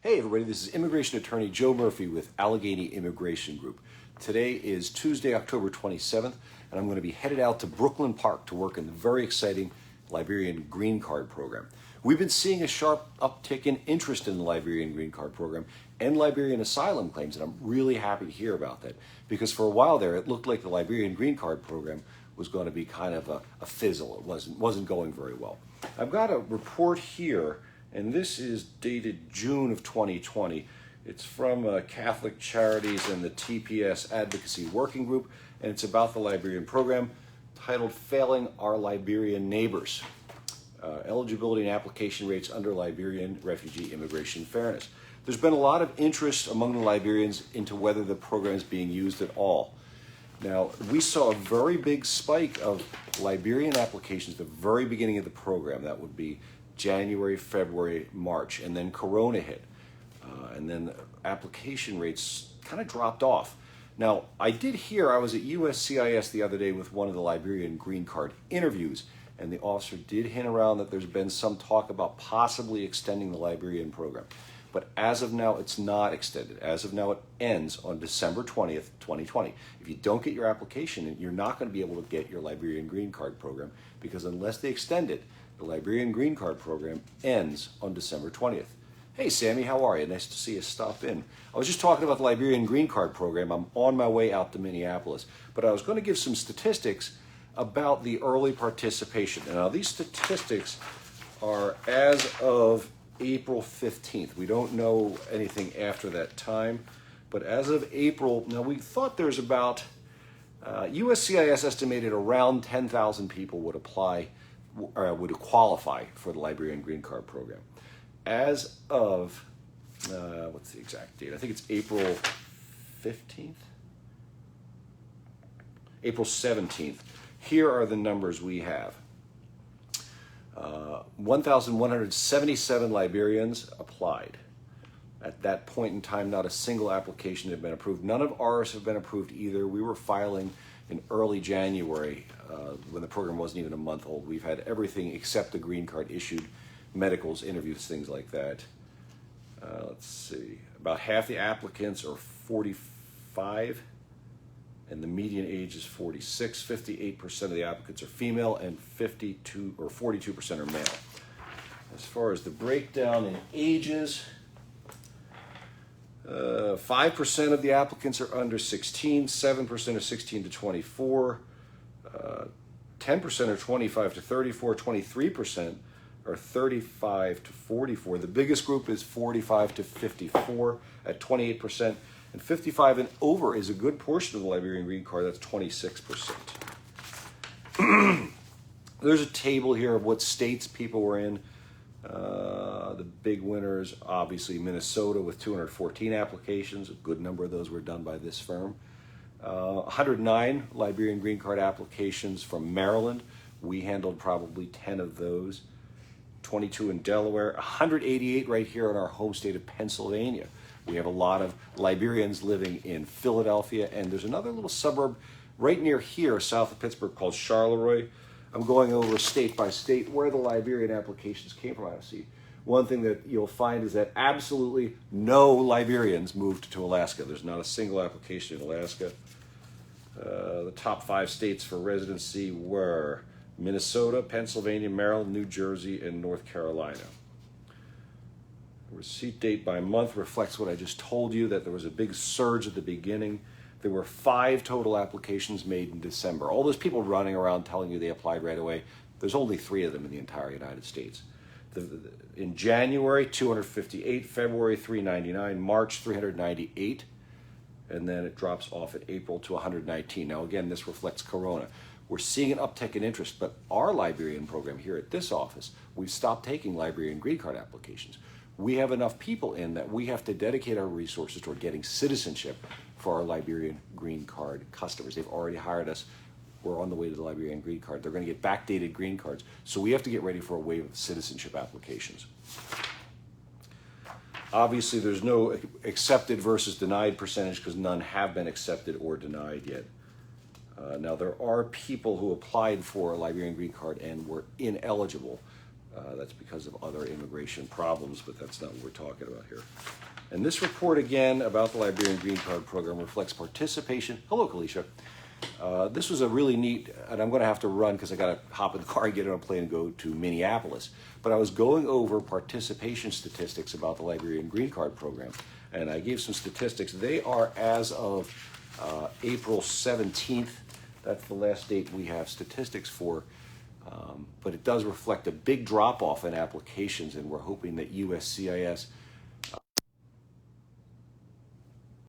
Hey everybody, this is Immigration Attorney Joe Murphy with Allegheny Immigration Group. Today is Tuesday, October 27th, and I'm going to be headed out to Brooklyn Park to work in the very exciting Liberian Green Card program. We've been seeing a sharp uptick in interest in the Liberian Green Card program and Liberian asylum claims, and I'm really happy to hear about that because for a while there it looked like the Liberian Green Card program was going to be kind of a fizzle. It wasn't going very well. I've got a report here, and this is dated June of 2020. It's from Catholic Charities and the TPS Advocacy Working Group, and it's about the Liberian program titled Failing Our Liberian Neighbors, Eligibility and Application Rates Under Liberian Refugee Immigration Fairness. There's been a lot of interest among the Liberians into whether the program is being used at all. Now, we saw a very big spike of Liberian applications at the very beginning of the program. That would be January, February, March, and then Corona hit. And then application rates kind of dropped off. Now, I did hear, I was at USCIS the other day with one of the Liberian Green Card interviews, and the officer did hint around that there's been some talk about possibly extending the Liberian program. But as of now, it's not extended. As of now, it ends on December 20th, 2020. If you don't get your application in, you're not going to be able to get your Liberian Green Card program because unless they extend it, the Liberian Green Card program ends on December 20th. Hey, Sammy, how are you? Nice to see you stop in. I was just talking about the Liberian Green Card program. I'm on my way out to Minneapolis, but I was going to give some statistics about the early participation. Now, these statistics are as of April 15th. We don't know anything after that time, but as of April, now we thought there's about, USCIS estimated around 10,000 people would apply, or would qualify for the Liberian Green Card program. As of, what's the exact date? I think it's April 15th? April 17th. Here are the numbers we have. 1,177 Liberians applied. At that point in time, not a single application had been approved. None of ours have been approved either. We were filing in early January when the program wasn't even a month old. We've had everything except the green card issued, medicals, interviews, things like that. Let's see. About half the applicants are 45. And the median age is 46. 58% of the applicants are female, and 42% are male. As far as the breakdown in ages, 5% of the applicants are under 16, 7% are 16 to 24, 10% are 25 to 34, 23% are 35 to 44. The biggest group is 45 to 54 at 28%. And 55 and over is a good portion of the Liberian Green Card. That's 26%. There's a table here of what states people were in. The big winners, obviously Minnesota with 214 applications. A good number of those were done by this firm. 109 Liberian Green Card applications from Maryland. We handled probably 10 of those. 22 in Delaware. 188 right here in our home state of Pennsylvania. We have a lot of Liberians living in Philadelphia, and there's another little suburb right near here, south of Pittsburgh, called Charleroi. I'm going over state by state where the Liberian applications came from. I see. One thing that you'll find is that absolutely no Liberians moved to Alaska. There's not a single application in Alaska. The top 5 states for residency were Minnesota, Pennsylvania, Maryland, New Jersey, and North Carolina. Receipt date by month reflects what I just told you, that there was a big surge at the beginning. There were 5 total applications made in December. All those people running around telling you they applied right away, there's only 3 of them in the entire United States. In January, 258, February, 399, March, 398, and then it drops off in April to 119. Now again, this reflects Corona. We're seeing an uptick in interest, but our Liberian program here at this office, we've stopped taking Liberian Green Card applications. We have enough people in that we have to dedicate our resources toward getting citizenship for our Liberian Green Card customers. They've already hired us. We're on the way to the Liberian Green Card. They're going to get backdated green cards, so we have to get ready for a wave of citizenship applications. Obviously, there's no accepted versus denied percentage because none have been accepted or denied yet. Now, there are people who applied for a Liberian Green Card and were ineligible. That's because of other immigration problems, but that's not what we're talking about here. And this report again about the Liberian Green Card Program reflects participation. Hello, Kalisha. This was a really neat, and I'm going to have to run because I got to hop in the car and get on a plane and go to Minneapolis. But I was going over participation statistics about the Liberian Green Card Program, and I gave some statistics. They are as of April 17th. That's the last date we have statistics for. But it does reflect a big drop-off in applications, and we're hoping that USCIS